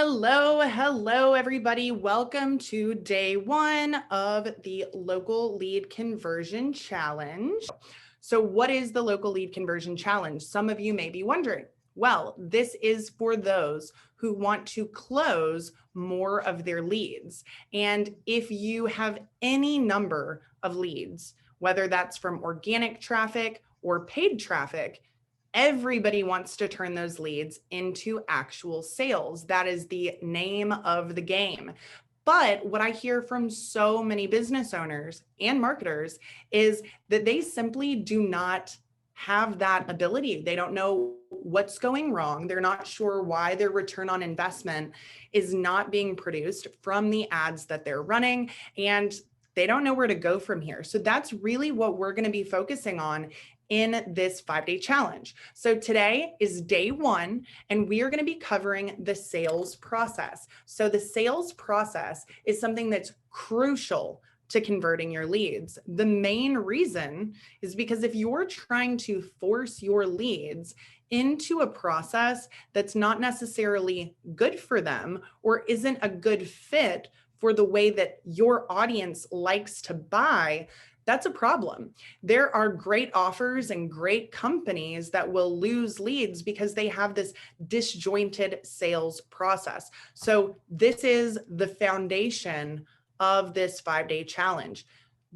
Hello, everybody. Welcome to day one of the Local Lead Conversion Challenge. So what is the Local Lead Conversion Challenge? Some of you may be wondering. Well, this is for those who want to close more of their leads. And if you have any number of leads, whether that's from organic traffic or paid traffic, everybody wants to turn those leads into actual sales. That is the name of the game. But what I hear from so many business owners and marketers is that they simply do not have that ability. They don't know what's going wrong. They're not sure why their return on investment is not being produced from the ads that they're running, and they don't know where to go from here. So that's really what we're going to be focusing on in this 5-day challenge. So today is day one, and we are going to be covering the sales process. So the sales process is something that's crucial to converting your leads. The main reason is because if you're trying to force your leads into a process that's not necessarily good for them or isn't a good fit for the way that your audience likes to buy, that's a problem. There are great offers and great companies that will lose leads because they have this disjointed sales process. So this is the foundation of this 5-day challenge.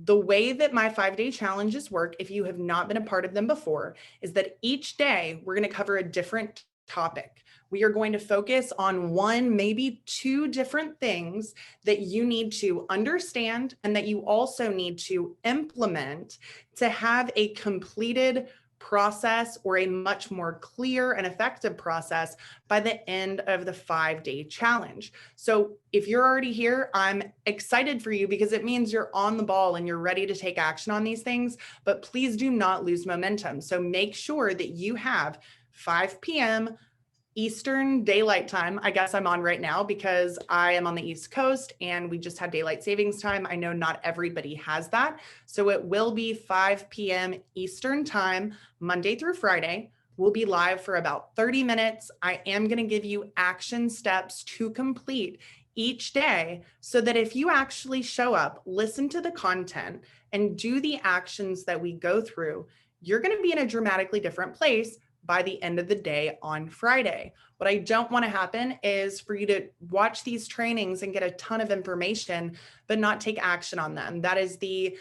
The way that my 5-day challenges work, if you have not been a part of them before, is that each day we're going to cover a different topic. We are going to focus on one, maybe two different things that you need to understand and that you also need to implement to have a completed process or a much more clear and effective process by the end of the 5-day challenge. So if you're already here, I'm excited for you because it means you're on the ball and you're ready to take action on these things, but please do not lose momentum. So make sure that you have 5 p.m. Eastern Daylight Time. I guess I'm on right now because I am on the East Coast and we just had daylight savings time. I know not everybody has that. So it will be 5 p.m. Eastern Time, Monday through Friday. We'll be live for about 30 minutes. I am going to give you action steps to complete each day so that if you actually show up, listen to the content, and do the actions that we go through, you're going to be in a dramatically different place by the end of the day on Friday. What I don't want to happen is for you to watch these trainings and get a ton of information, but not take action on them. That is the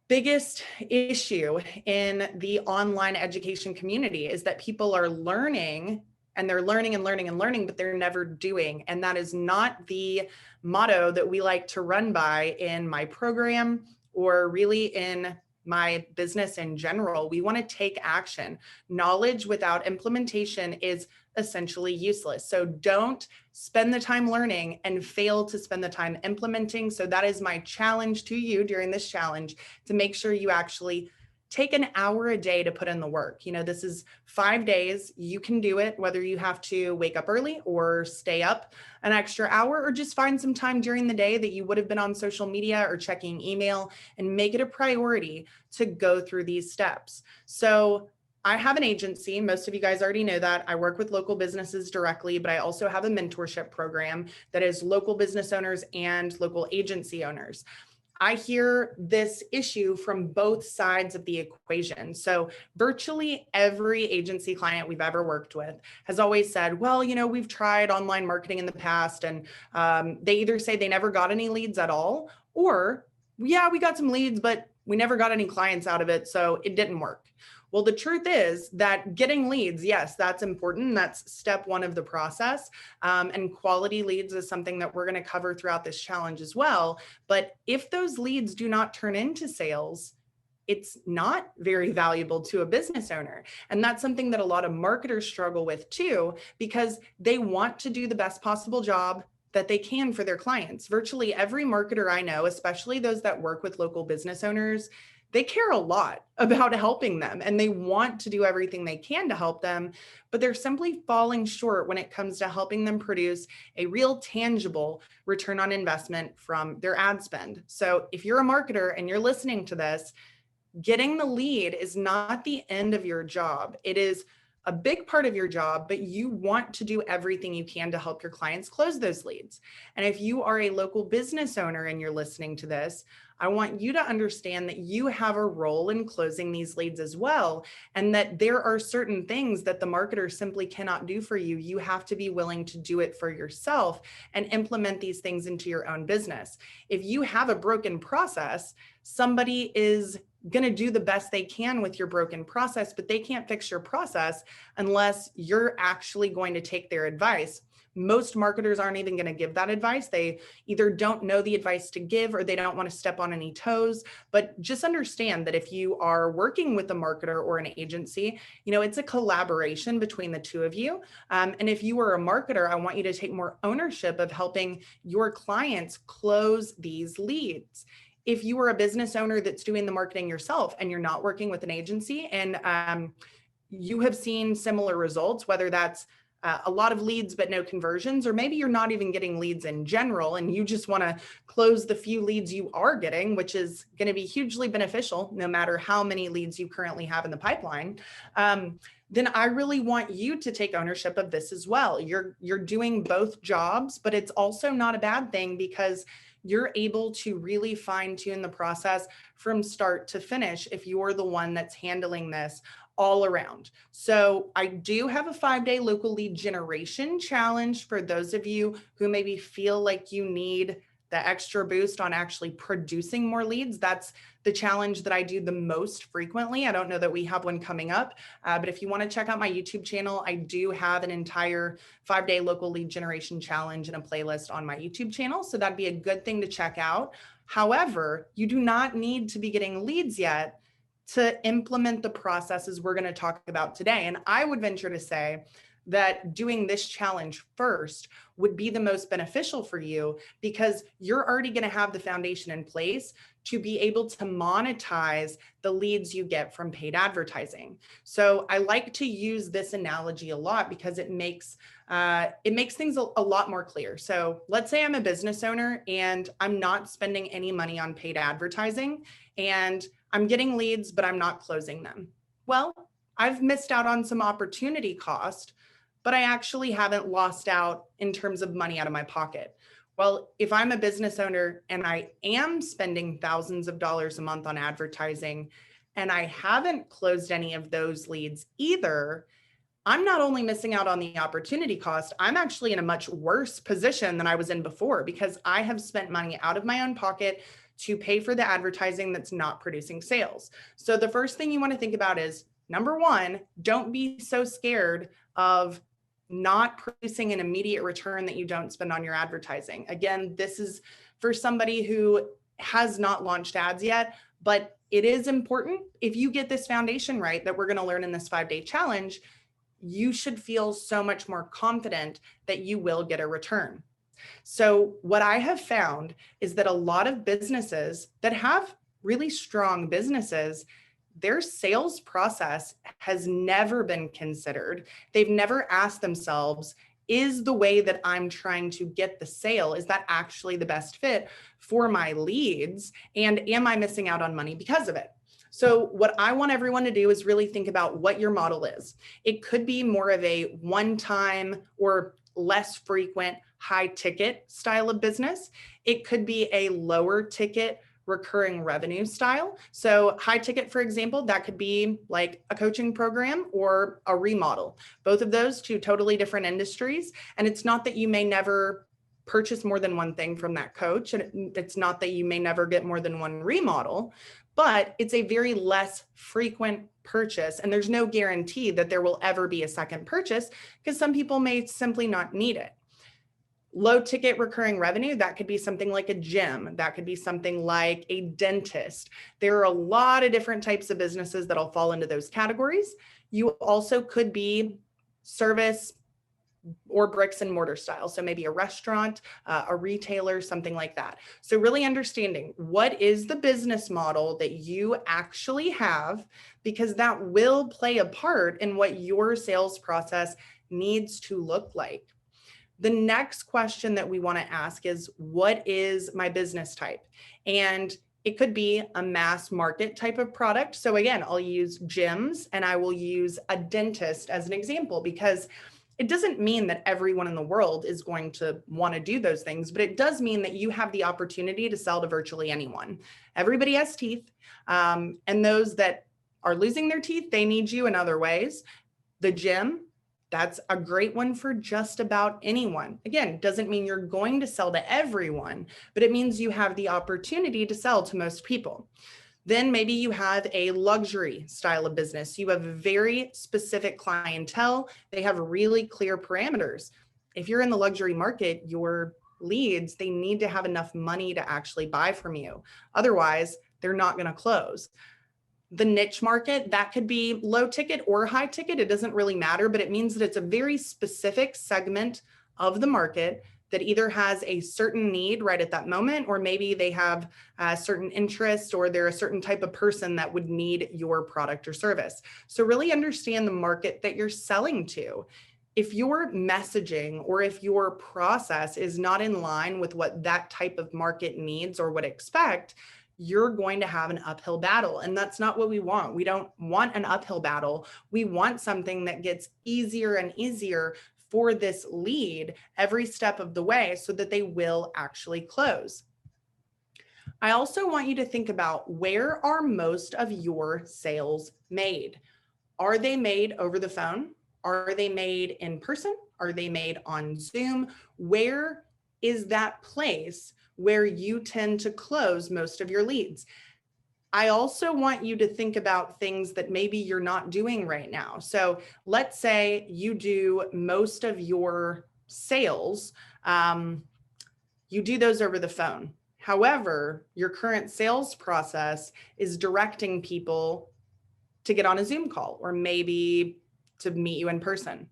biggest issue in the online education community, is that people are learning and they're learning and learning and learning, but they're never doing. And that is not the motto that we like to run by in my program or really in my business in general. We want to take action. Knowledge without implementation is essentially useless. So don't spend the time learning and fail to spend the time implementing. So that is my challenge to you during this challenge, to make sure you actually take an hour a day to put in the work. You know, this is 5 days. You can do it, whether you have to wake up early or stay up an extra hour, or just find some time during the day that you would have been on social media or checking email, and make it a priority to go through these steps. So I have an agency. Most of you guys already know that. I work with local businesses directly, but I also have a mentorship program that is local business owners and local agency owners. I hear this issue from both sides of the equation. So virtually every agency client we've ever worked with has always said, well, you know, we've tried online marketing in the past, and they either say they never got any leads at all, or yeah, we got some leads, but we never got any clients out of it, so it didn't work. Well, the truth is that getting leads, yes, that's important. That's step one of the process. And quality leads is something that we're going to cover throughout this challenge as well. But if those leads do not turn into sales, it's not very valuable to a business owner. And that's something that a lot of marketers struggle with too, because they want to do the best possible job that they can for their clients. Virtually every marketer I know, especially those that work with local business owners, they care a lot about helping them and they want to do everything they can to help them, but they're simply falling short when it comes to helping them produce a real tangible return on investment from their ad spend. So if you're a marketer and you're listening to this, getting the lead is not the end of your job. It is a big part of your job, but you want to do everything you can to help your clients close those leads. And if you are a local business owner and you're listening to this, I want you to understand that you have a role in closing these leads as well, and that there are certain things that the marketer simply cannot do for you. You have to be willing to do it for yourself and implement these things into your own business. If you have a broken process, somebody is going to do the best they can with your broken process, but they can't fix your process unless you're actually going to take their advice. Most marketers aren't even going to give that advice. They either don't know the advice to give or they don't want to step on any toes. But just understand that if you are working with a marketer or an agency, it's a collaboration between the two of you. And if you are a marketer, I want you to take more ownership of helping your clients close these leads. If you are a business owner that's doing the marketing yourself and you're not working with an agency and you have seen similar results, whether that's a lot of leads but no conversions, or maybe you're not even getting leads in general and you just want to close the few leads you are getting, which is going to be hugely beneficial no matter how many leads you currently have in the pipeline, then I really want you to take ownership of this as well. You're doing both jobs, but it's also not a bad thing because you're able to really fine tune the process from start to finish if you're the one that's handling this all around. So I do have a 5-day local lead generation challenge for those of you who maybe feel like you need the extra boost on actually producing more leads. That's the challenge that I do the most frequently. I don't know that we have one coming up, but if you want to check out my YouTube channel, I do have an entire 5-day local lead generation challenge and a playlist on my YouTube channel. So that'd be a good thing to check out. However, you do not need to be getting leads yet to implement the processes we're going to talk about today. And I would venture to say that doing this challenge first would be the most beneficial for you because you're already going to have the foundation in place to be able to monetize the leads you get from paid advertising. So I like to use this analogy a lot because it makes things a lot more clear. So let's say I'm a business owner and I'm not spending any money on paid advertising and I'm getting leads, but I'm not closing them. Well, I've missed out on some opportunity cost, but I actually haven't lost out in terms of money out of my pocket. Well, if I'm a business owner and I am spending thousands of dollars a month on advertising and I haven't closed any of those leads either, I'm not only missing out on the opportunity cost, I'm actually in a much worse position than I was in before because I have spent money out of my own pocket to pay for the advertising that's not producing sales. So the first thing you want to think about is, number one, don't be so scared of not producing an immediate return that you don't spend on your advertising. Again, this is for somebody who has not launched ads yet, but it is important. If you get this foundation right that we're going to learn in this 5-day challenge, you should feel so much more confident that you will get a return. So what I have found is that a lot of businesses that have really strong businesses, their sales process has never been considered. They've never asked themselves, is the way that I'm trying to get the sale, is that actually the best fit for my leads? And am I missing out on money because of it? So what I want everyone to do is really think about what your model is. It could be more of a one-time or less frequent high ticket style of business. It could be a lower ticket recurring revenue style. So high ticket, for example, that could be like a coaching program or a remodel. Both of those two totally different industries. And it's not that you may never purchase more than one thing from that coach. And it's not that you may never get more than one remodel, but it's a very less frequent purchase. And there's no guarantee that there will ever be a second purchase because some people may simply not need it. Low ticket recurring revenue, that could be something like a gym. That could be something like a dentist. There are a lot of different types of businesses that'll fall into those categories. You also could be service or bricks and mortar style. So maybe a restaurant, a retailer, something like that. So really understanding what is the business model that you actually have, because that will play a part in what your sales process needs to look like. The next question that we want to ask is, what is my business type? And It could be a mass market type of product. So again, I'll use gyms and I will use a dentist as an example, because it doesn't mean that everyone in the world is going to want to do those things, but it does mean that you have the opportunity to sell to virtually anyone. Everybody has teeth, and those that are losing their teeth, they need you in other ways. The gym, that's a great one for just about anyone. Again, doesn't mean you're going to sell to everyone, but it means you have the opportunity to sell to most people. Then maybe you have a luxury style of business. You have a very specific clientele. They have really clear parameters. If you're in the luxury market, your leads, they need to have enough money to actually buy from you. Otherwise, they're not going to close. The niche market, that could be low ticket or high ticket. It doesn't really matter, but it means that it's a very specific segment of the market that either has a certain need right at that moment, or maybe they have a certain interest, or they're a certain type of person that would need your product or service. So really understand the market that you're selling to. If your messaging or if your process is not in line with what that type of market needs or would expect, you're going to have an uphill battle. And that's not what we want. We don't want an uphill battle. We want something that gets easier and easier for this lead every step of the way so that they will actually close. I also want you to think about, where are most of your sales made? Are they made over the phone? Are they made in person? Are they made on Zoom? Where is that place where you tend to close most of your leads? I also want you to think about things that maybe you're not doing right now. So let's say you do most of your sales, you do those over the phone. However, your current sales process is directing people to get on a Zoom call, or maybe to meet you in person.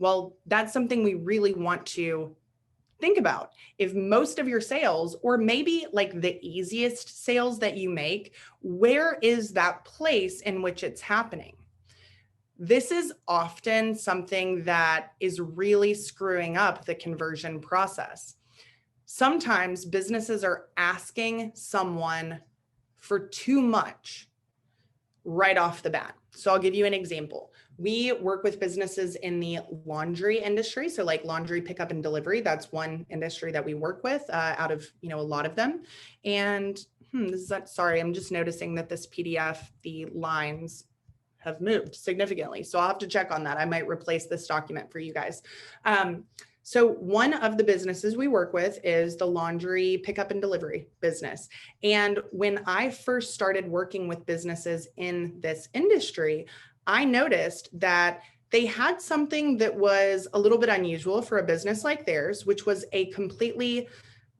Well, that's something we really want to think about. If most of your sales, or maybe like the easiest sales that you make, where is that place in which it's happening? This is often something that is really screwing up the conversion process. Sometimes businesses are asking someone for too much right off the bat. So I'll give you an example. We work with businesses in the laundry industry. So like laundry pickup and delivery, that's one industry that we work with out of, a lot of them. And sorry, I'm just noticing that this PDF, the lines have moved significantly. So I'll have to check on that. I might replace this document for you guys. So one of the businesses we work with is the laundry pickup and delivery business. And when I first started working with businesses in this industry, I noticed that they had something that was a little bit unusual for a business like theirs, which was a completely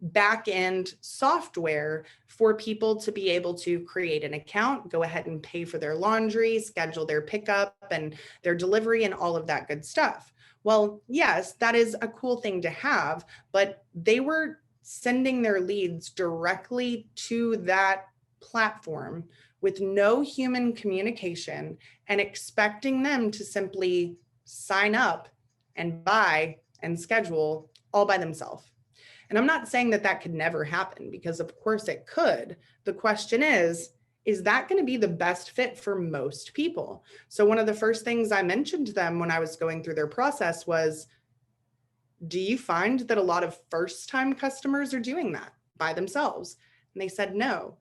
back-end software for people to be able to create an account, go ahead and pay for their laundry, schedule their pickup and their delivery and all of that good stuff. Well, yes, that is a cool thing to have, but they were sending their leads directly to that platform with no human communication and expecting them to simply sign up and buy and schedule all by themselves. And I'm not saying that that could never happen, because of course it could. The question is that going to be the best fit for most people? So one of the first things I mentioned to them when I was going through their process was, do you find that a lot of first-time customers are doing that by themselves? And they said no.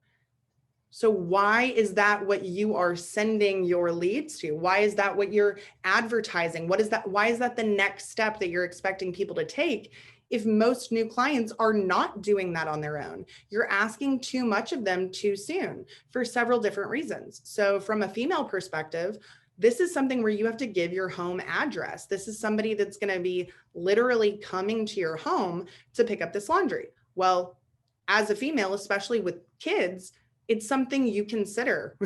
So why is that what you are sending your leads to? Why is that what you're advertising? What is that? Why is that the next step that you're expecting people to take? If most new clients are not doing that on their own, you're asking too much of them too soon for several different reasons. So from a female perspective, this is something where you have to give your home address. This is somebody that's going to be literally coming to your home to pick up this laundry. Well, as a female, especially with kids, it's something you consider.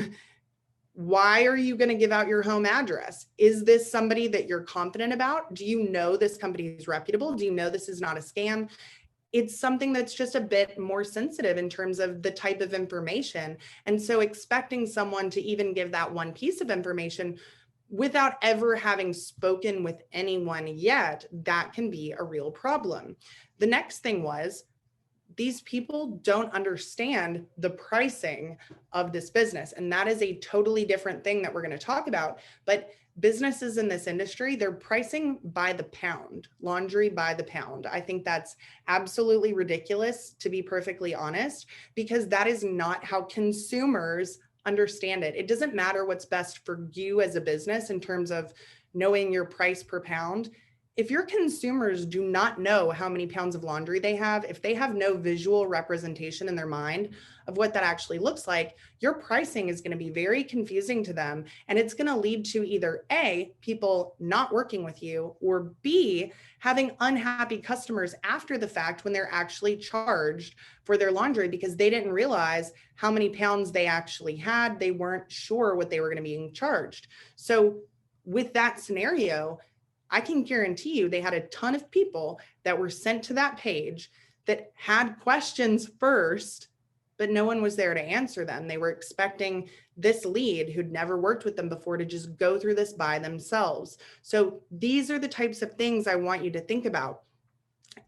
Why are you going to give out your home address? Is this somebody that you're confident about? Do you know this company is reputable? Do you know this is not a scam? It's something that's just a bit more sensitive in terms of the type of information. And so expecting someone to even give that one piece of information without ever having spoken with anyone yet, that can be a real problem. The next thing was, these people don't understand the pricing of this business. And that is a totally different thing that we're going to talk about. But businesses in this industry, they're pricing by the pound, laundry by the pound. I think that's absolutely ridiculous, to be perfectly honest, because that is not how consumers understand it. It doesn't matter what's best for you as a business in terms of knowing your price per pound. If your consumers do not know how many pounds of laundry they have, if they have no visual representation in their mind of what that actually looks like, your pricing is going to be very confusing to them. And it's going to lead to either A, people not working with you, or B, having unhappy customers after the fact when they're actually charged for their laundry because they didn't realize how many pounds they actually had. They weren't sure what they were going to be being charged. So with that scenario, I can guarantee you they had a ton of people that were sent to that page that had questions first, but no one was there to answer them. They were expecting this lead who'd never worked with them before to just go through this by themselves. So these are the types of things I want you to think about.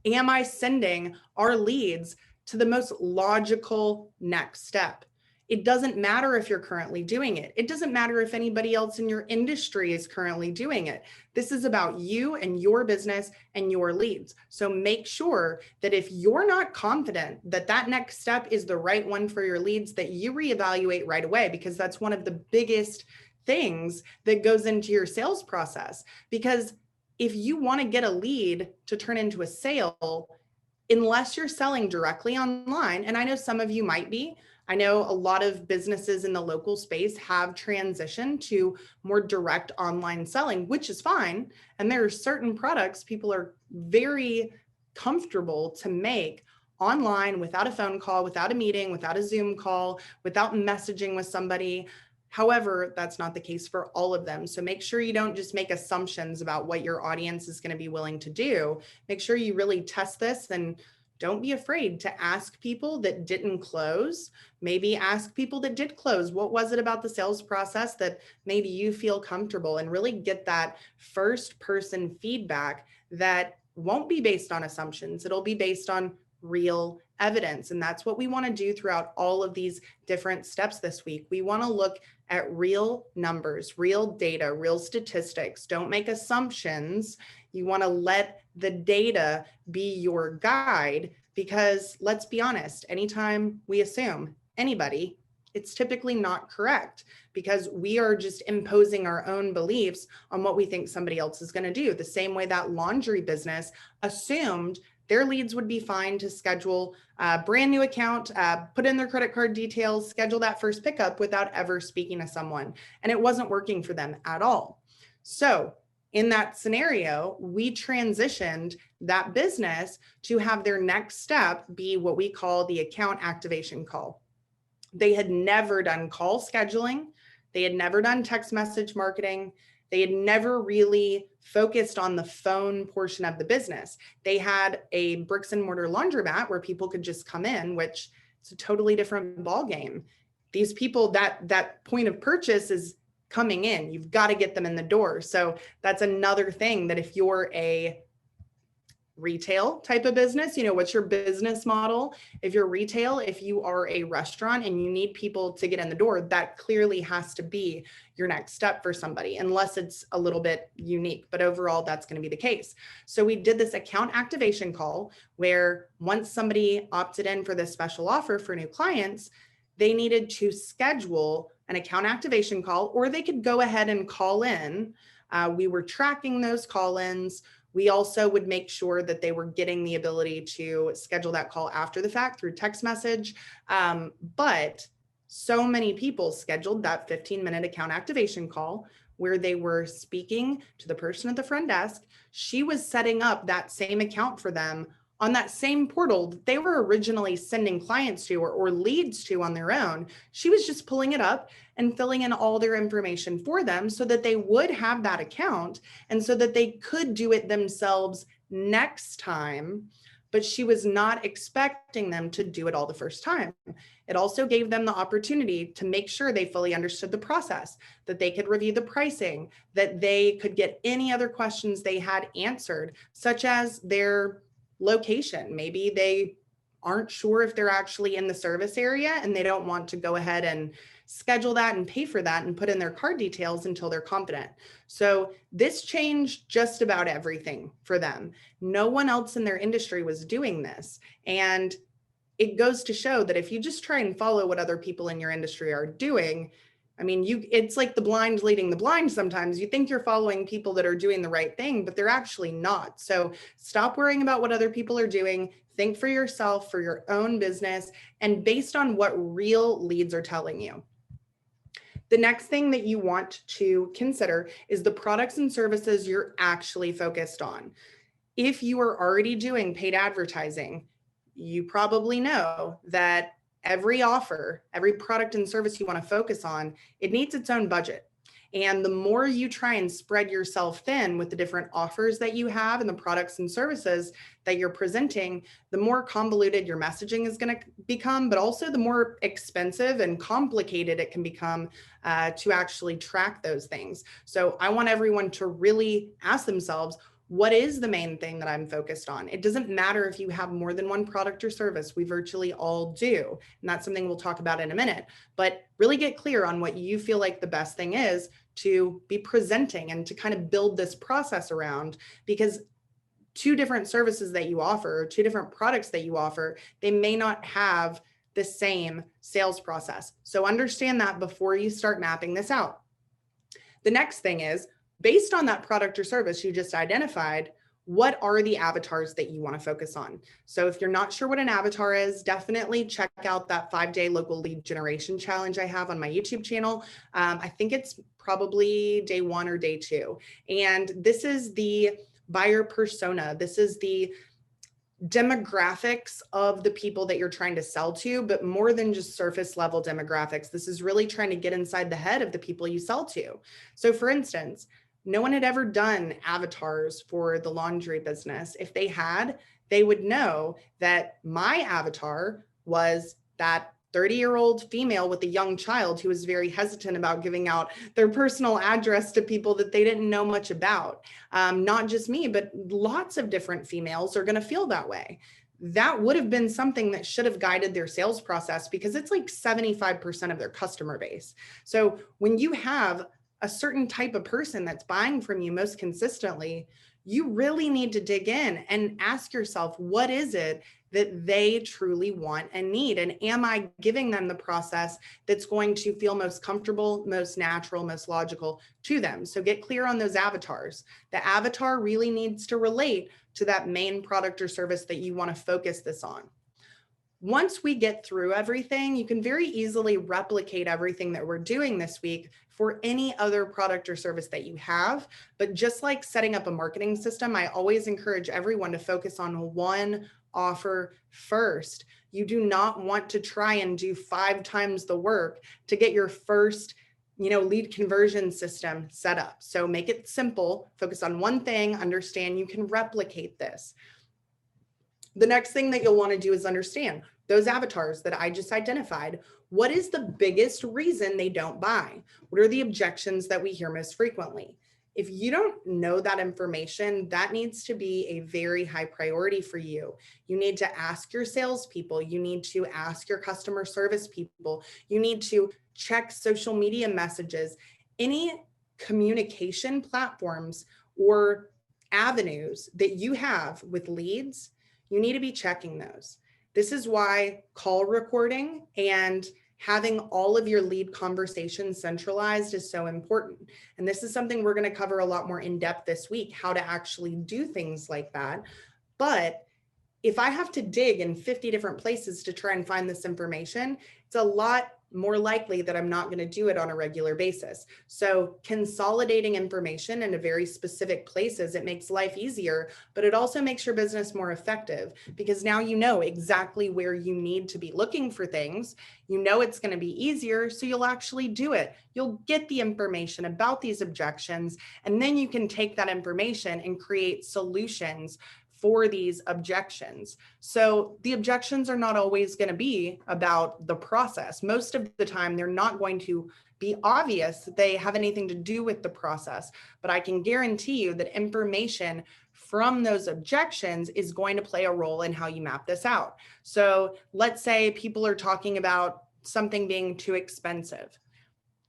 Am I sending our leads to the most logical next step? It doesn't matter if you're currently doing it. It doesn't matter if anybody else in your industry is currently doing it. This is about you and your business and your leads. So make sure that if you're not confident that that next step is the right one for your leads, that you reevaluate right away, because that's one of the biggest things that goes into your sales process. Because if you want to get a lead to turn into a sale, unless you're selling directly online, and I know some of you might be, I know a lot of businesses in the local space have transitioned to more direct online selling, which is fine. And there are certain products people are very comfortable to make online without a phone call, without a meeting, without a Zoom call, without messaging with somebody. However, that's not the case for all of them. So make sure you don't just make assumptions about what your audience is going to be willing to do. Make sure you really test this, and don't be afraid to ask people that didn't close. Maybe ask people that did close. What was it about the sales process that made you feel comfortable? And really get that first person feedback that won't be based on assumptions. It'll be based on real evidence. And that's what we want to do throughout all of these different steps this week. We want to look at real numbers, real data, real statistics. Don't make assumptions. You want to let the data be your guide, because let's be honest, anytime we assume anybody, it's typically not correct, because we are just imposing our own beliefs on what we think somebody else is going to do. The same way that laundry business assumed their leads would be fine to schedule a brand new account, put in their credit card details, schedule that first pickup without ever speaking to someone. And it wasn't working for them at all. So in that scenario, we transitioned that business to have their next step be what we call the account activation call. They had never done call scheduling. They had never done text message marketing. They had never really focused on the phone portion of the business. They had a bricks and mortar laundromat where people could just come in, which is a totally different ballgame. These people, that point of purchase is coming in. You've got to get them in the door. So that's another thing, that if you're a retail type of business, what's your business model? If you're retail, if you are a restaurant and you need people to get in the door, that clearly has to be your next step for somebody, unless it's a little bit unique. But overall, that's going to be the case. So we did this account activation call where once somebody opted in for this special offer for new clients, they needed to schedule an account activation call, or they could go ahead and call in. We were tracking those call-ins. We also would make sure that they were getting the ability to schedule that call after the fact through text message. But so many people scheduled that 15-minute account activation call where they were speaking to the person at the front desk. She was setting up that same account for them on that same portal that they were originally sending clients to or leads to on their own. She was just pulling it up and filling in all their information for them so that they would have that account and so that they could do it themselves next time. But she was not expecting them to do it all the first time. It also gave them the opportunity to make sure they fully understood the process, that they could review the pricing, that they could get any other questions they had answered, such as their location. Maybe they aren't sure if they're actually in the service area and they don't want to go ahead and schedule that and pay for that and put in their card details until they're confident. So this changed just about everything for them. No one else in their industry was doing this. And it goes to show that if you just try and follow what other people in your industry are doing, I mean, it's like the blind leading the blind sometimes. You think you're following people that are doing the right thing, but they're actually not. So stop worrying about what other people are doing. Think for yourself, for your own business, and based on what real leads are telling you. The next thing that you want to consider is the products and services you're actually focused on. If you are already doing paid advertising, you probably know that every offer, every product and service you want to focus on, it needs its own budget. And the more you try and spread yourself thin with the different offers that you have and the products and services that you're presenting, the more convoluted your messaging is going to become, but also the more expensive and complicated it can become to actually track those things. So I want everyone to really ask themselves, what is the main thing that I'm focused on? It doesn't matter if you have more than one product or service. We virtually all do. And that's something we'll talk about in a minute. But really get clear on what you feel like the best thing is to be presenting and to kind of build this process around, because two different services that you offer, two different products that you offer, they may not have the same sales process. So understand that before you start mapping this out. The next thing is, based on that product or service you just identified, what are the avatars that you want to focus on? So if you're not sure what an avatar is, definitely check out that 5-day local lead generation challenge I have on my YouTube channel. I think it's probably day 1 or day 2. And this is the buyer persona. This is the demographics of the people that you're trying to sell to, but more than just surface level demographics. This is really trying to get inside the head of the people you sell to. So for instance, no one had ever done avatars for the laundry business. If they had, they would know that my avatar was that 30-year-old female with a young child who was very hesitant about giving out their personal address to people that they didn't know much about. Not just me, but lots of different females are going to feel that way. That would have been something that should have guided their sales process, because it's like 75% of their customer base. So when you have a certain type of person that's buying from you most consistently, you really need to dig in and ask yourself, what is it that they truly want and need? And am I giving them the process that's going to feel most comfortable, most natural, most logical to them? So get clear on those avatars. The avatar really needs to relate to that main product or service that you want to focus this on. Once we get through everything, you can very easily replicate everything that we're doing this week for any other product or service that you have. But just like setting up a marketing system, I always encourage everyone to focus on one offer first. You do not want to try and do 5 times the work to get your first lead conversion system set up. So make it simple, focus on one thing, understand you can replicate this. The next thing that you'll want to do is understand those avatars that I just identified. What is the biggest reason they don't buy? What are the objections that we hear most frequently? If you don't know that information, that needs to be a very high priority for you. You need to ask your salespeople. You need to ask your customer service people. You need to check social media messages. Any communication platforms or avenues that you have with leads, you need to be checking those. This is why call recording and having all of your lead conversations centralized is so important. And this is something we're going to cover a lot more in depth this week, how to actually do things like that. But if I have to dig in 50 different places to try and find this information, it's a lot more likely that I'm not going to do it on a regular basis. So consolidating information into very specific places, it makes life easier, but it also makes your business more effective, because now you know exactly where you need to be looking for things. You know it's going to be easier, so you'll actually do it. You'll get the information about these objections, and then you can take that information and create solutions for these objections. So the objections are not always going to be about the process. Most of the time, they're not going to be obvious that they have anything to do with the process, but I can guarantee you that information from those objections is going to play a role in how you map this out. So let's say people are talking about something being too expensive,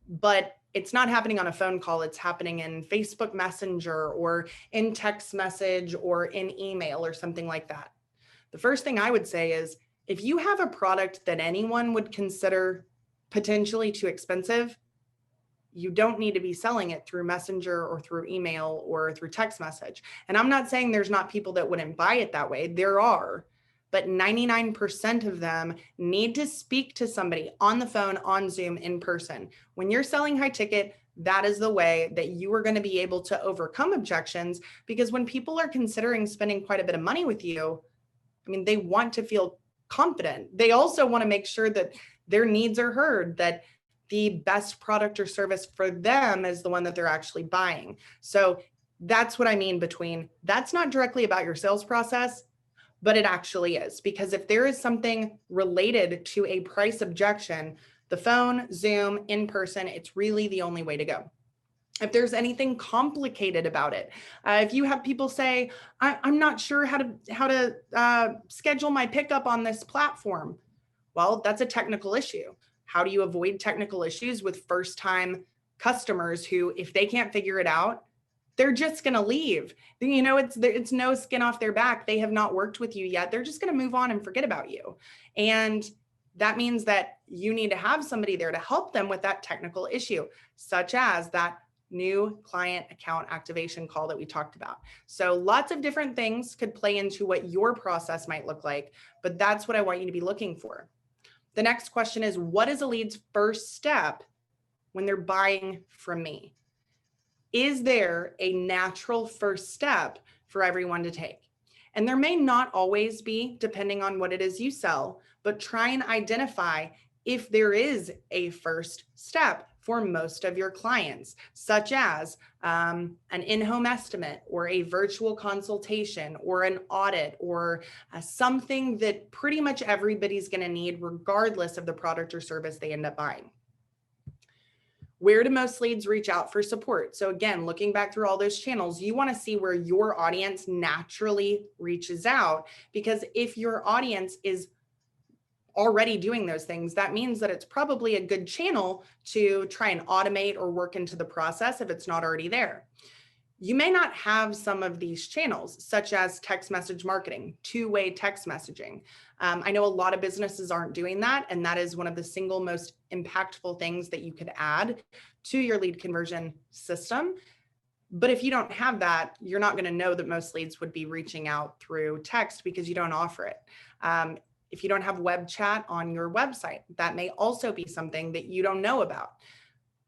but it's not happening on a phone call. It's happening in Facebook Messenger or in text message or in email or something like that. The first thing I would say is, if you have a product that anyone would consider potentially too expensive, you don't need to be selling it through Messenger or through email or through text message. And I'm not saying there's not people that wouldn't buy it that way. There are, but 99% of them need to speak to somebody on the phone, on Zoom, in person. When you're selling high ticket, that is the way that you are going to be able to overcome objections, because when people are considering spending quite a bit of money with you, I mean, they want to feel confident. They also want to make sure that their needs are heard, that the best product or service for them is the one that they're actually buying. So that's what I mean between, that's not directly about your sales process, but it actually is. Because if there is something related to a price objection, the phone, Zoom, in person, it's really the only way to go. If there's anything complicated about it, if you have people say, I'm not sure how to schedule my pickup on this platform, well, that's a technical issue. How do you avoid technical issues with first-time customers who, if they can't figure it out, they're just going to leave? You know, it's no skin off their back. They have not worked with you yet. They're just going to move on and forget about you. And that means that you need to have somebody there to help them with that technical issue, such as that new client account activation call that we talked about. So lots of different things could play into what your process might look like, but that's what I want you to be looking for. The next question is, what is a lead's first step when they're buying from me? Is there a natural first step for everyone to take? And there may not always be, depending on what it is you sell, but try and identify if there is a first step for most of your clients, such as an in-home estimate or a virtual consultation or an audit or something that pretty much everybody's going to need regardless of the product or service they end up buying. Where do most leads reach out for support? So again, looking back through all those channels, you want to see where your audience naturally reaches out, because if your audience is already doing those things, that means that it's probably a good channel to try and automate or work into the process if it's not already there. You may not have some of these channels, such as text message marketing, two-way text messaging. I know a lot of businesses aren't doing that, and that is one of the single most impactful things that you could add to your lead conversion system. But if you don't have that, you're not going to know that most leads would be reaching out through text because you don't offer it. If you don't have web chat on your website, that may also be something that you don't know about.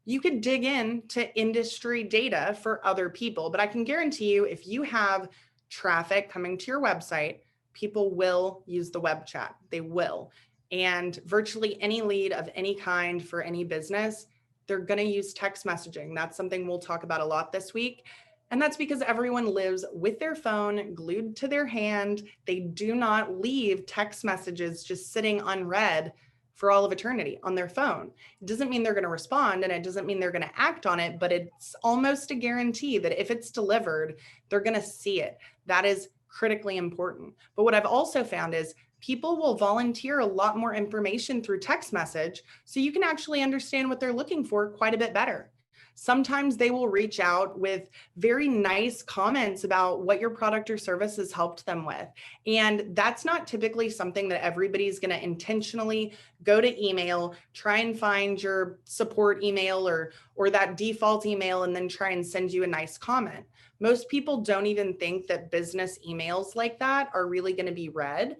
You could dig into industry data for other people, but I can guarantee you, if you have traffic coming to your website, people will use the web chat. They will. And virtually any lead of any kind for any business, they're going to use text messaging. That's something we'll talk about a lot this week. And that's because everyone lives with their phone glued to their hand. They do not leave text messages just sitting unread for all of eternity on their phone. It doesn't mean they're going to respond, and it doesn't mean they're going to act on it, but it's almost a guarantee that if it's delivered, they're going to see it. That is critically important. But what I've also found is people will volunteer a lot more information through text message, so you can actually understand what they're looking for quite a bit better. Sometimes they will reach out with very nice comments about what your product or service has helped them with. And that's not typically something that everybody's going to intentionally go to email, try and find your support email or that default email and then try and send you a nice comment. Most people don't even think that business emails like that are really going to be read.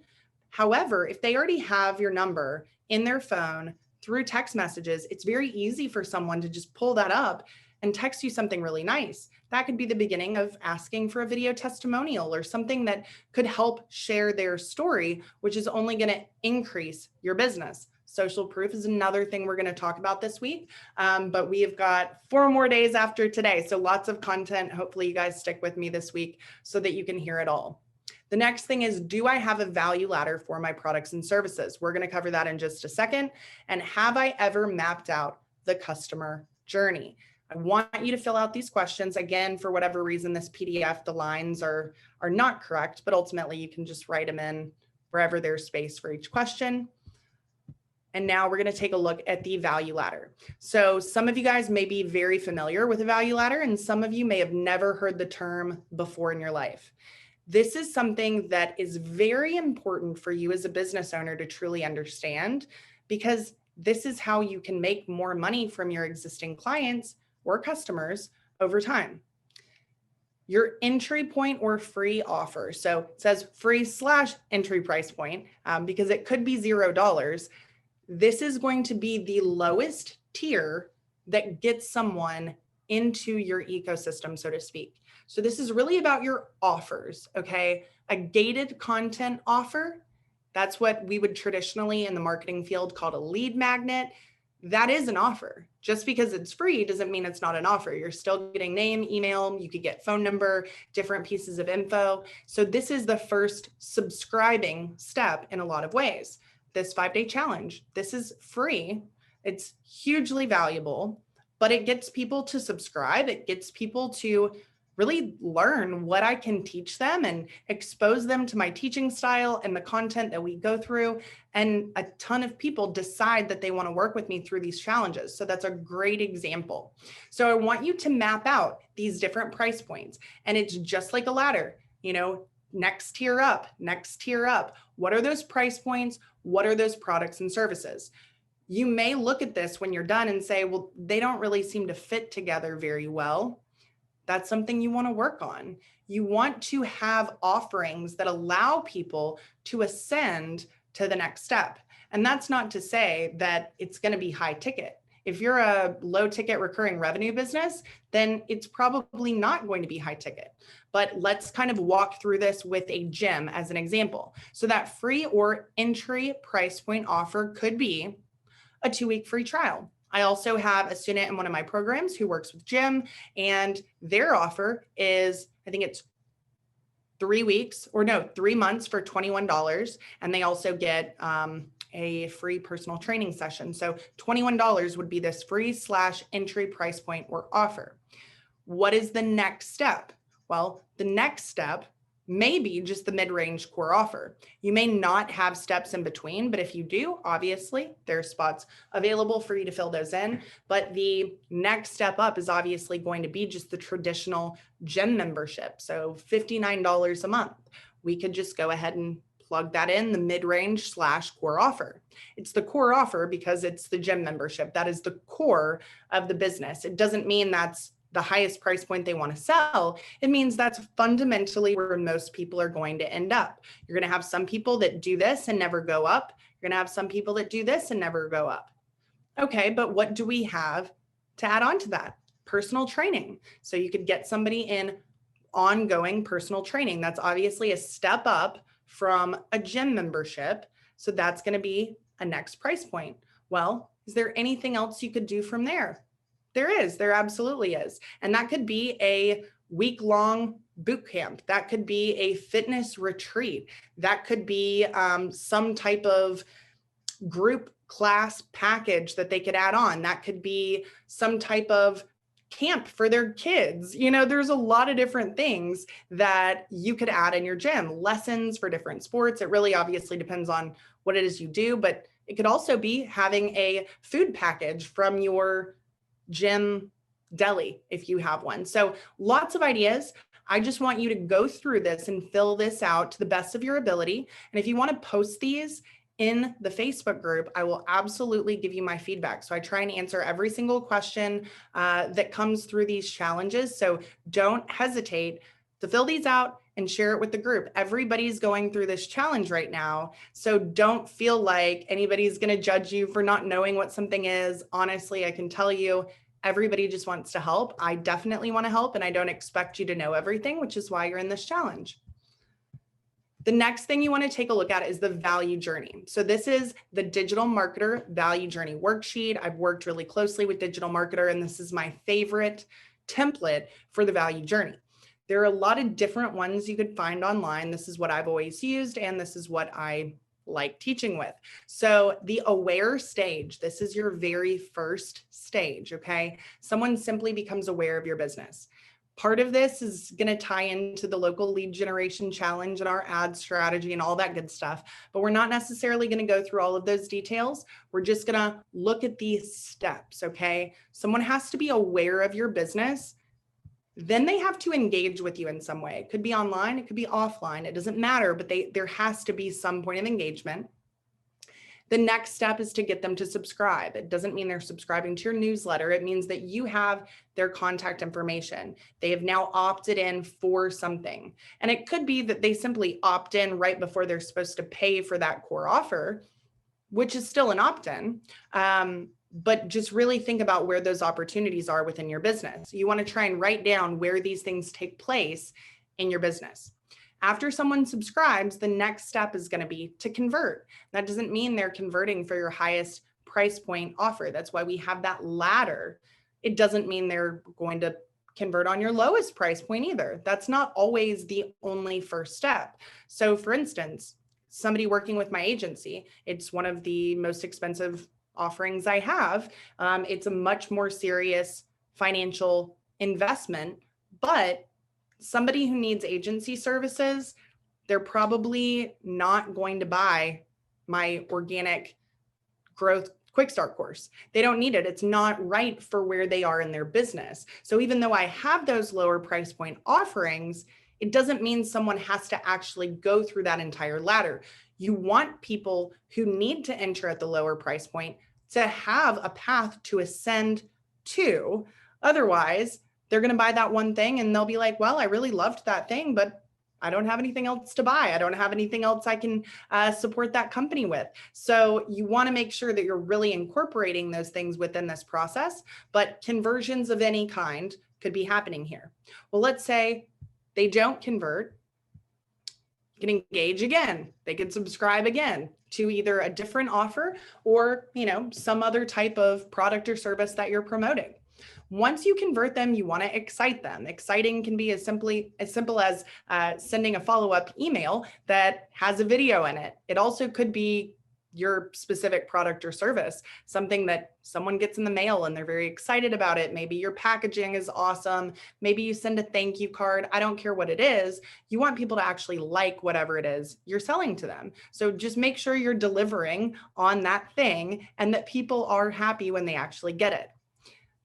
However, if they already have your number in their phone through text messages, it's very easy for someone to just pull that up and text you something really nice. That could be the beginning of asking for a video testimonial or something that could help share their story, which is only going to increase your business. Social proof is another thing we're going to talk about this week, but we have got 4 more days after today. So lots of content. Hopefully you guys stick with me this week so that you can hear it all. The next thing is, do I have a value ladder for my products and services? We're going to cover that in just a second. And have I ever mapped out the customer journey? I want you to fill out these questions. Again, for whatever reason, this PDF, the lines are not correct, but ultimately you can just write them in wherever there's space for each question. And now we're going to take a look at the value ladder. So some of you guys may be very familiar with a value ladder, and some of you may have never heard the term before in your life. This is something that is very important for you as a business owner to truly understand, because this is how you can make more money from your existing clients or customers over time. Your entry point or free offer. So it says free / entry price point because it could be $0. This is going to be the lowest tier that gets someone into your ecosystem, so to speak. So this is really about your offers, okay? A gated content offer, that's what we would traditionally in the marketing field call a lead magnet. That is an offer. Just because it's free doesn't mean it's not an offer. You're still getting name, email, you could get phone number, different pieces of info. So this is the first subscribing step in a lot of ways. This 5-day challenge, this is free. It's hugely valuable, but it gets people to subscribe. It gets people to really learn what I can teach them and expose them to my teaching style and the content that we go through. And a ton of people decide that they want to work with me through these challenges. So that's a great example. So I want you to map out these different price points. And it's just like a ladder, you know, next tier up, next tier up. What are those price points? What are those products and services? You may look at this when you're done and say, well, they don't really seem to fit together very well. That's something you want to work on. You want to have offerings that allow people to ascend to the next step. And that's not to say that it's going to be high ticket. If you're a low ticket recurring revenue business, then it's probably not going to be high ticket. But let's kind of walk through this with a gym as an example. So that free or entry price point offer could be a 2-week free trial. I also have a student in one of my programs who works with gym, and their offer is, I think it's 3 months for $21. And they also get a free personal training session. So $21 would be this free / entry price point or offer. What is the next step? Well, the next step may be just the mid-range core offer. You may not have steps in between, but if you do, obviously there are spots available for you to fill those in. But the next step up is obviously going to be just the traditional gym membership. So $59 a month. We could just go ahead and plug that in, the mid-range / core offer. It's the core offer because it's the gym membership. That is the core of the business. It doesn't mean that's the highest price point they want to sell. It means that's fundamentally where most people are going to end up. You're going to have some people that do this and never go up. You're going to have some people that do this and never go up. Okay, but what do we have to add on to that? Personal training. So you could get somebody in ongoing personal training. That's obviously a step up from a gym membership. So that's going to be a next price point. Well, is there anything else you could do from there? There absolutely is. And that could be a week-long boot camp. That could be a fitness retreat. That could be some type of group class package that they could add on. That could be some type of camp for their kids. You know, there's a lot of different things that you could add in your gym. Lessons for different sports. It really obviously depends on what it is you do, but it could also be having a food package from your gym deli if you have one. So lots of ideas. I just want you to go through this and fill this out to the best of your ability. And if you want to post these in the Facebook group, I will absolutely give you my feedback. So I try and answer every single question that comes through these challenges. So don't hesitate to fill these out and share it with the group. Everybody's going through this challenge right now. So don't feel like anybody's going to judge you for not knowing what something is. Honestly, I can tell you, everybody just wants to help. I definitely want to help, and I don't expect you to know everything, which is why you're in this challenge. The next thing you want to take a look at is the value journey. So this is the digital marketer value journey worksheet. I've worked really closely with digital marketer, and this is my favorite template for the value journey. There are a lot of different ones you could find online. This is what I've always used, and this is what I like teaching with. So the aware stage, this is your very first stage, okay? Someone simply becomes aware of your business. Part of this is going to tie into the local lead generation challenge and our ad strategy and all that good stuff, but we're not necessarily going to go through all of those details. We're just going to look at these steps, okay? Someone has to be aware of your business. Then they have to engage with you in some way. It could be online, it could be offline, it doesn't matter, but there has to be some point of engagement. The next step is to get them to subscribe. It doesn't mean they're subscribing to your newsletter. It means that you have their contact information. They have now opted in for something. And it could be that they simply opt in right before they're supposed to pay for that core offer, which is still an opt-in. But just really think about where those opportunities are within your business. You want to try and write down where these things take place in your business. After someone subscribes, the next step is going to be to convert. That doesn't mean they're converting for your highest price point offer. That's why we have that ladder. It doesn't mean they're going to convert on your lowest price point either. That's not always the only first step. So for instance, somebody working with my agency, it's one of the most expensive offerings I have. It's a much more serious financial investment, but somebody who needs agency services, they're probably not going to buy my organic growth quick start course. They don't need it. It's not right for where they are in their business. So even though I have those lower price point offerings, it doesn't mean someone has to actually go through that entire ladder. You want people who need to enter at the lower price point to have a path to ascend to. Otherwise, they're going to buy that one thing and they'll be like, well, I really loved that thing, but I don't have anything else to buy. I don't have anything else I can support that company with. So you want to make sure that you're really incorporating those things within this process, but conversions of any kind could be happening here. Well, let's say they don't convert. You can engage again. They can subscribe again to either a different offer or, some other type of product or service that you're promoting. Once you convert them, you want to excite them. Exciting can be as simple as sending a follow-up email that has a video in it. It also could be your specific product or service, something that someone gets in the mail and they're very excited about it. Maybe your packaging is awesome. Maybe you send a thank you card. I don't care what it is. You want people to actually like whatever it is you're selling to them. So just make sure you're delivering on that thing and that people are happy when they actually get it.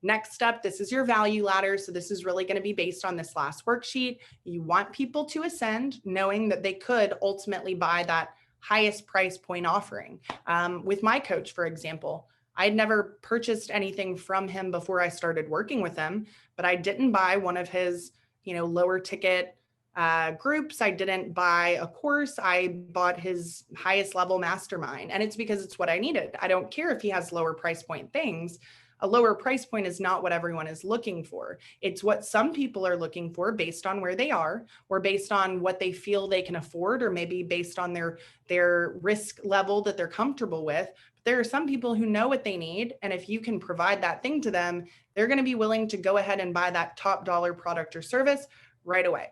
Next step, this is your value ladder. So this is really going to be based on this last worksheet. You want people to ascend, knowing that they could ultimately buy that highest price point offering. With my coach, for example, I'd never purchased anything from him before I started working with him, but I didn't buy one of his, lower ticket groups. I didn't buy a course. I bought his highest level mastermind, and it's because it's what I needed. I don't care if he has lower price point things. A lower price point is not what everyone is looking for. It's what some people are looking for based on where they are, or based on what they feel they can afford, or maybe based on their risk level that they're comfortable with. But there are some people who know what they need, and if you can provide that thing to them, they're going to be willing to go ahead and buy that top dollar product or service right away.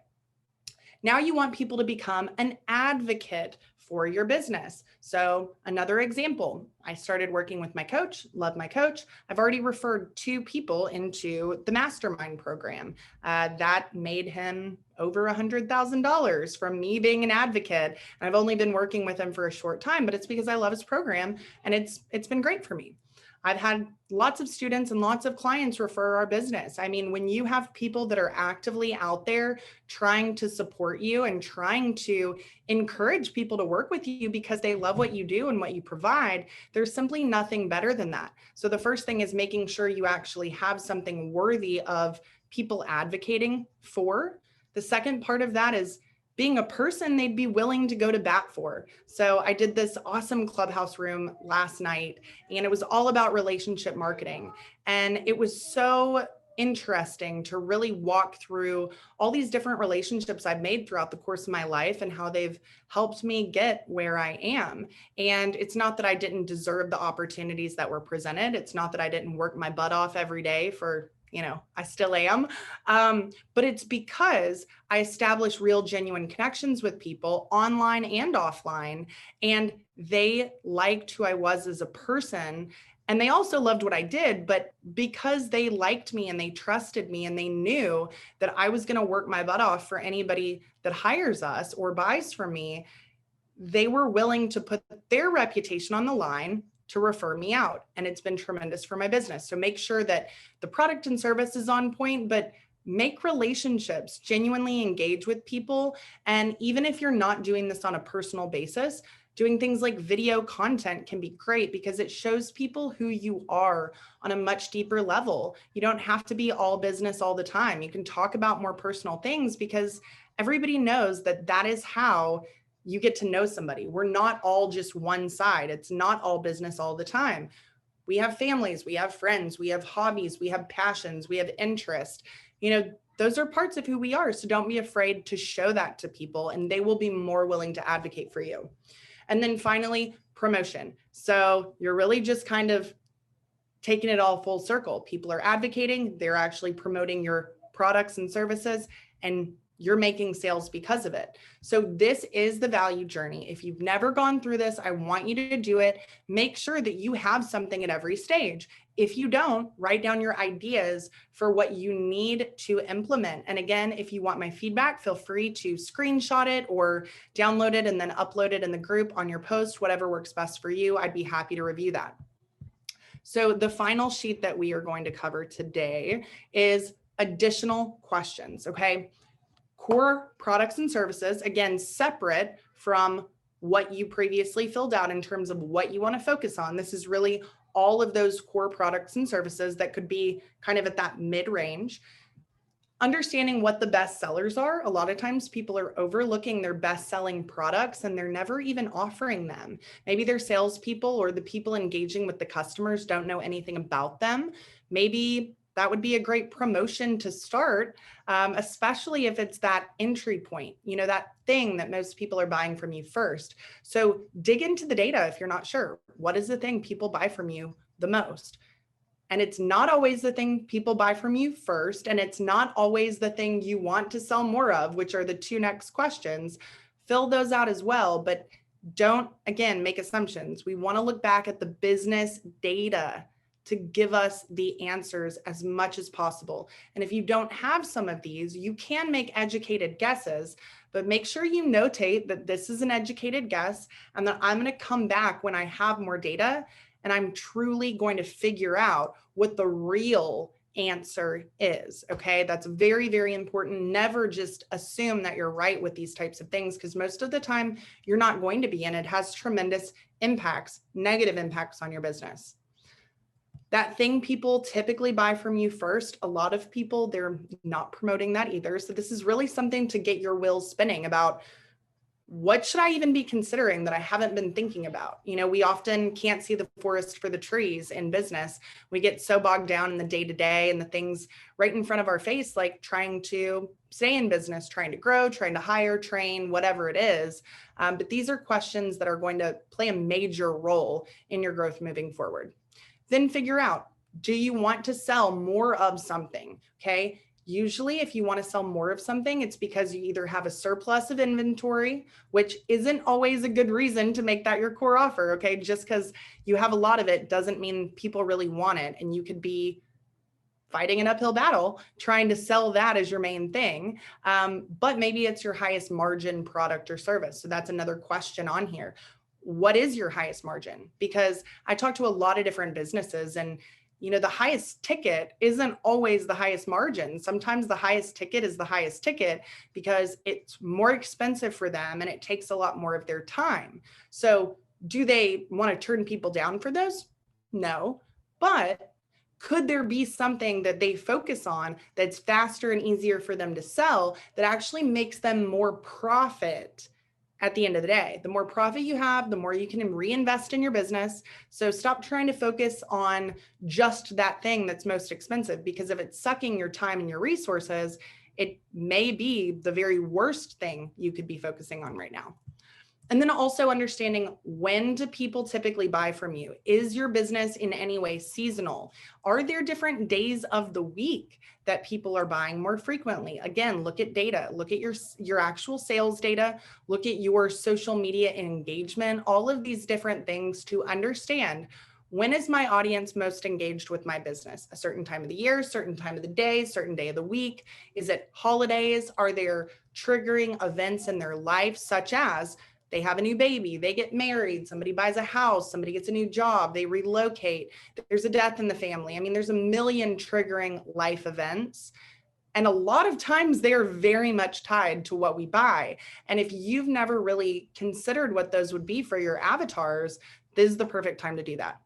Now you want people to become an advocate for your business. So another example, I started working with my coach, love my coach. I've already referred 2 people into the mastermind program. That made him over $100,000 from me being an advocate. And I've only been working with him for a short time, but it's because I love his program and it's been great for me. I've had lots of students and lots of clients refer our business. I mean, when you have people that are actively out there trying to support you and trying to encourage people to work with you because they love what you do and what you provide, there's simply nothing better than that. So the first thing is making sure you actually have something worthy of people advocating for. The second part of that is being a person they'd be willing to go to bat for. So I did this awesome clubhouse room last night, and it was all about relationship marketing. And it was so interesting to really walk through all these different relationships I've made throughout the course of my life and how they've helped me get where I am. And it's not that I didn't deserve the opportunities that were presented. It's not that I didn't work my butt off every day for I still am. But it's because I established real, genuine connections with people online and offline, and they liked who I was as a person. And they also loved what I did, but because they liked me and they trusted me and they knew that I was going to work my butt off for anybody that hires us or buys from me, they were willing to put their reputation on the line to refer me out. And it's been tremendous for my business. So make sure that the product and service is on point, but make relationships, genuinely engage with people. And even if you're not doing this on a personal basis, doing things like video content can be great because it shows people who you are on a much deeper level. You don't have to be all business all the time. You can talk about more personal things because everybody knows that that is how you get to know somebody. We're not all just one side. It's not all business all the time. We have families, we have friends, we have hobbies, we have passions, we have interest. Those are parts of who we are. So don't be afraid to show that to people, and they will be more willing to advocate for you. And then finally, promotion. So you're really just kind of taking it all full circle. People are advocating, they're actually promoting your products and services, and you're making sales because of it. So this is the value journey. If you've never gone through this, I want you to do it. Make sure that you have something at every stage. If you don't, write down your ideas for what you need to implement. And again, if you want my feedback, feel free to screenshot it or download it and then upload it in the group on your post, whatever works best for you. I'd be happy to review that. So the final sheet that we are going to cover today is additional questions, okay? Core products and services, again, separate from what you previously filled out in terms of what you want to focus on. This is really all of those core products and services that could be kind of at that mid-range. Understanding what the best sellers are. A lot of times people are overlooking their best-selling products and they're never even offering them. Maybe their salespeople or the people engaging with the customers don't know anything about them. Maybe that would be a great promotion to start, especially if it's that entry point, that thing that most people are buying from you first. So dig into the data if you're not sure. What is the thing people buy from you the most? And it's not always the thing people buy from you first, and it's not always the thing you want to sell more of, which are the two next questions. Fill those out as well, but don't, again, make assumptions. We want to look back at the business data to give us the answers as much as possible. And if you don't have some of these, you can make educated guesses, but make sure you notate that this is an educated guess and that I'm going to come back when I have more data and I'm truly going to figure out what the real answer is. Okay, that's very, very important. Never just assume that you're right with these types of things, because most of the time you're not going to be, and it has tremendous impacts, negative impacts on your business. That thing people typically buy from you first, a lot of people, they're not promoting that either. So this is really something to get your wheels spinning about, what should I even be considering that I haven't been thinking about? We often can't see the forest for the trees in business. We get so bogged down in the day-to-day and the things right in front of our face, like trying to stay in business, trying to grow, trying to hire, train, whatever it is. But these are questions that are going to play a major role in your growth moving forward. Then figure out, do you want to sell more of something? Okay. Usually if you want to sell more of something, it's because you either have a surplus of inventory, which isn't always a good reason to make that your core offer. Okay. Just because you have a lot of it doesn't mean people really want it. And you could be fighting an uphill battle trying to sell that as your main thing. But maybe it's your highest margin product or service. So that's another question on here. What is your highest margin? Because I talk to a lot of different businesses, and the highest ticket isn't always the highest margin. Sometimes the highest ticket is the highest ticket because it's more expensive for them and it takes a lot more of their time. So do they want to turn people down for those? No, but could there be something that they focus on that's faster and easier for them to sell that actually makes them more profit? At the end of the day, the more profit you have, the more you can reinvest in your business. So stop trying to focus on just that thing that's most expensive, because if it's sucking your time and your resources, it may be the very worst thing you could be focusing on right now. And then also understanding, when do people typically buy from you? Is your business in any way seasonal? Are there different days of the week that people are buying more frequently? Again, look at data, look at your actual sales data, look at your social media engagement, all of these different things to understand, when is my audience most engaged with my business? A certain time of the year, certain time of the day, certain day of the week? Is it holidays? Are there triggering events in their life, such as they have a new baby, they get married, somebody buys a house, somebody gets a new job, they relocate, there's a death in the family? I mean, there's a million triggering life events. And a lot of times they're very much tied to what we buy. And if you've never really considered what those would be for your avatars, this is the perfect time to do that.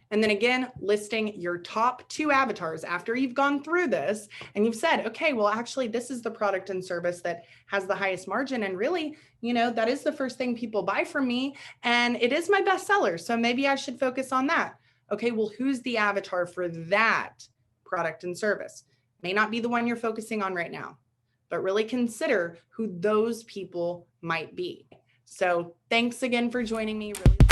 And then again, listing your top 2 avatars after you've gone through this and you've said, okay, well, actually, this is the product and service that has the highest margin. And really, that is the first thing people buy from me. And it is my bestseller. So maybe I should focus on that. Okay, well, who's the avatar for that product and service? May not be the one you're focusing on right now, but really consider who those people might be. So thanks again for joining me. Really